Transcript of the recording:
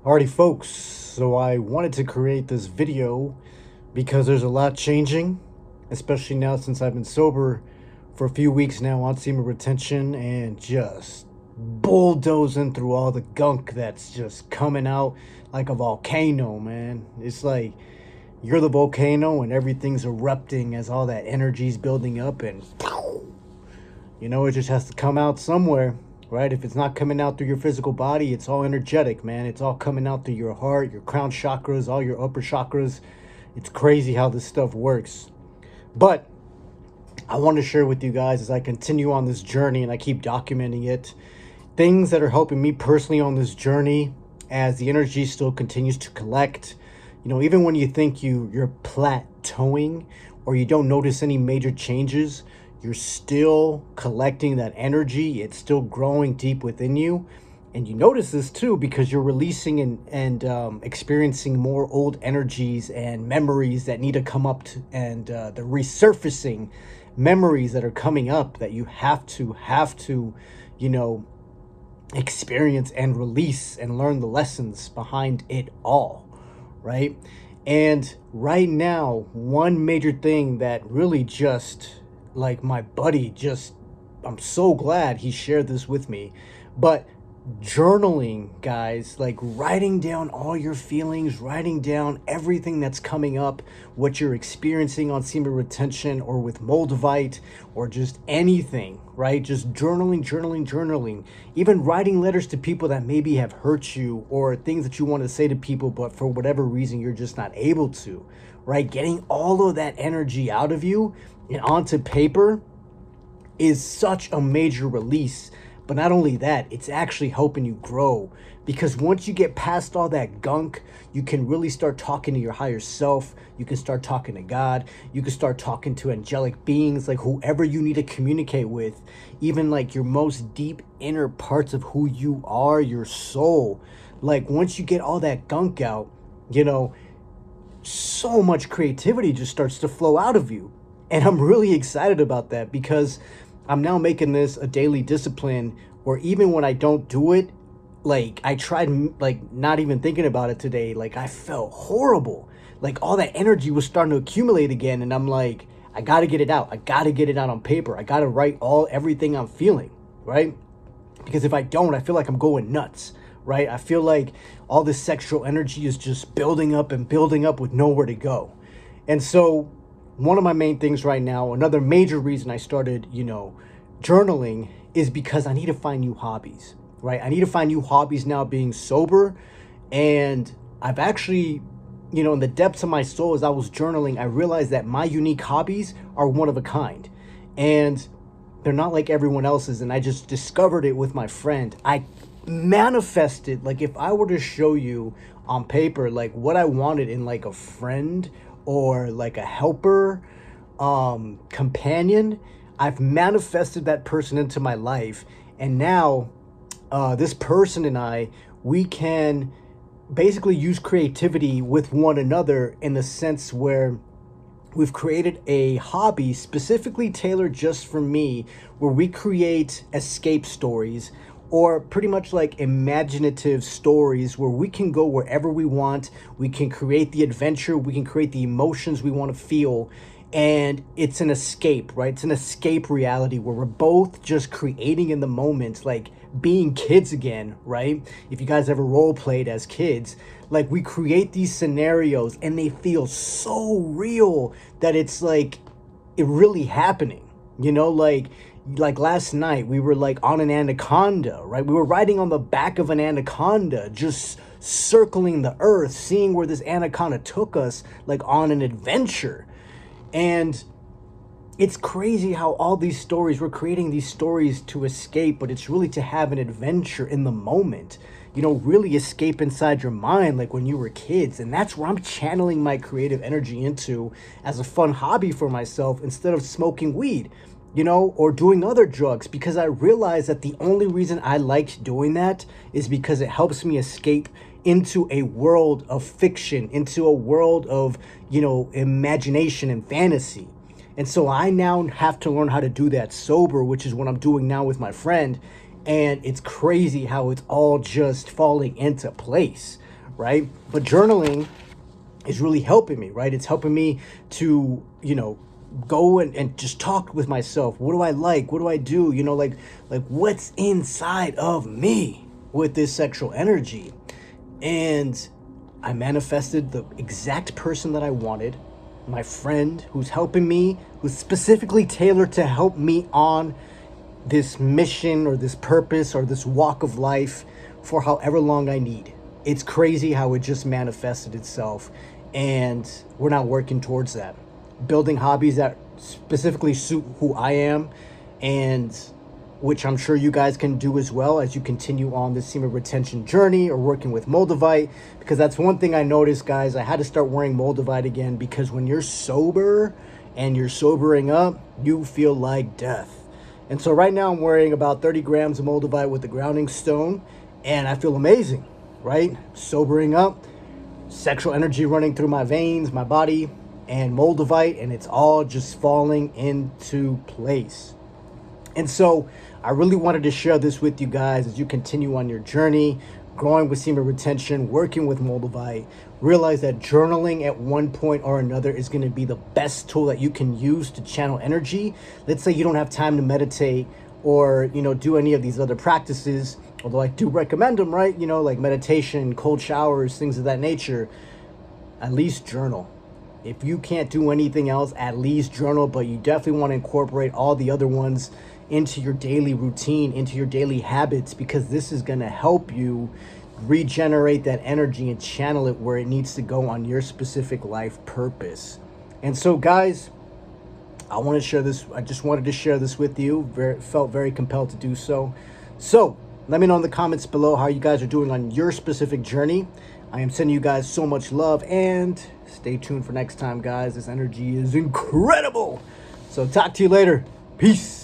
Alrighty folks, so I wanted to create this video because there's a lot changing, especially now since I've been sober for a few weeks now on semen retention and just bulldozing through all the gunk that's just coming out like a volcano, man. It's like you're the volcano and everything's erupting as all that energy's building up and it just has to come out somewhere. Right? If it's not coming out through your physical body, it's all energetic, man. It's all coming out through your heart, your crown chakras, all your upper chakras. It's crazy how this stuff works. But I want to share with you guys as I continue on this journey and I keep documenting it, things that are helping me personally on this journey as the energy still continues to collect. Even when you think you're plateauing or you don't notice any major changes, you're still collecting that energy. It's still growing deep within you. And you notice this too because you're releasing and experiencing more old energies and memories that need to come up and the resurfacing memories that are coming up that you have to experience and release and learn the lessons behind it all, right? And right now, one major thing that really just like my buddy I'm so glad he shared this with me, but journaling, guys, like writing down all your feelings, writing down everything that's coming up, what you're experiencing on semen retention or with Moldavite or just anything, right? Just journaling, even writing letters to people that maybe have hurt you or things that you want to say to people, but for whatever reason, you're just not able to, right? Getting all of that energy out of you and onto paper is such a major release. But not only that, it's actually helping you grow, because once you get past all that gunk, you can really start talking to your higher self. You can start talking to God. You can start talking to angelic beings, like whoever you need to communicate with, even like your most deep inner parts of who you are, your soul. Like once you get all that gunk out, so much creativity just starts to flow out of you. And I'm really excited about that because I'm now making this a daily discipline, or even when I don't do it, like I tried like not even thinking about it today, like I felt horrible. Like all that energy was starting to accumulate again. And I'm like, I got to get it out. I got to get it out on paper. I got to write everything I'm feeling, right? Because if I don't, I feel like I'm going nuts, right? I feel like all this sexual energy is just building up with nowhere to go. And so one of my main things right now, another major reason I started, journaling is because I need to find new hobbies, right? I need to find new hobbies now being sober. And I've actually, in the depths of my soul, as I was journaling, I realized that my unique hobbies are one of a kind. And they're not like everyone else's. And I just discovered it with my friend. I manifested, like if I were to show you on paper, like what I wanted in like a friend or like a helper, companion, I've manifested that person into my life. And now this person and we can basically use creativity with one another in the sense where we've created a hobby specifically tailored just for me, where we create escape stories, or pretty much like imaginative stories where we can go wherever we want. We can create the adventure. We can create the emotions we want to feel. And it's an escape, right? It's an escape reality where we're both just creating in the moment, like being kids again, right? If you guys ever role played as kids, like we create these scenarios and they feel so real that it's like it really happening, like last night we were like on an anaconda, right? We were riding on the back of an anaconda, just circling the earth, seeing where this anaconda took us, like on an adventure. And it's crazy how all these stories, we're creating these stories to escape, but it's really to have an adventure in the moment, really escape inside your mind like when you were kids. And that's where I'm channeling my creative energy into as a fun hobby for myself instead of smoking weed, or doing other drugs, because I realized that the only reason I liked doing that is because it helps me escape into a world of fiction, into a world of, imagination and fantasy. And so I now have to learn how to do that sober, which is what I'm doing now with my friend. And it's crazy how it's all just falling into place, right? But journaling is really helping me, right? It's helping me to, go and just talk with myself. What do I like? What do I do? Like what's inside of me with this sexual energy? And I manifested the exact person that I wanted, my friend who's helping me, who's specifically tailored to help me on this mission or this purpose or this walk of life for however long I need. It's crazy how it just manifested itself, and we're not working towards that. Building hobbies that specifically suit who I am, and which I'm sure you guys can do as well as you continue on this semen retention journey or working with Moldavite. Because that's one thing I noticed, guys. I had to start wearing Moldavite again because when you're sober and you're sobering up, you feel like death. And so right now I'm wearing about 30 grams of Moldavite with the grounding stone, and I feel amazing, right? Sobering up, sexual energy running through my veins, my body, and Moldavite, and it's all just falling into place. And so I really wanted to share this with you guys as you continue on your journey, growing with semen retention, working with Moldavite. Realize that journaling at one point or another is going to be the best tool that you can use to channel energy. Let's say you don't have time to meditate or, do any of these other practices, although I do recommend them, right? Like meditation, cold showers, things of that nature. At least journal. If you can't do anything else, at least journal, but you definitely want to incorporate all the other ones into your daily routine, into your daily habits, because this is going to help you regenerate that energy and channel it where it needs to go on your specific life purpose. And so, guys, I want to share this. I just wanted to share this with you. Felt very compelled to do so. So let me know in the comments below how you guys are doing on your specific journey. I am sending you guys so much love, and stay tuned for next time, guys. This energy is incredible. So talk to you later. Peace.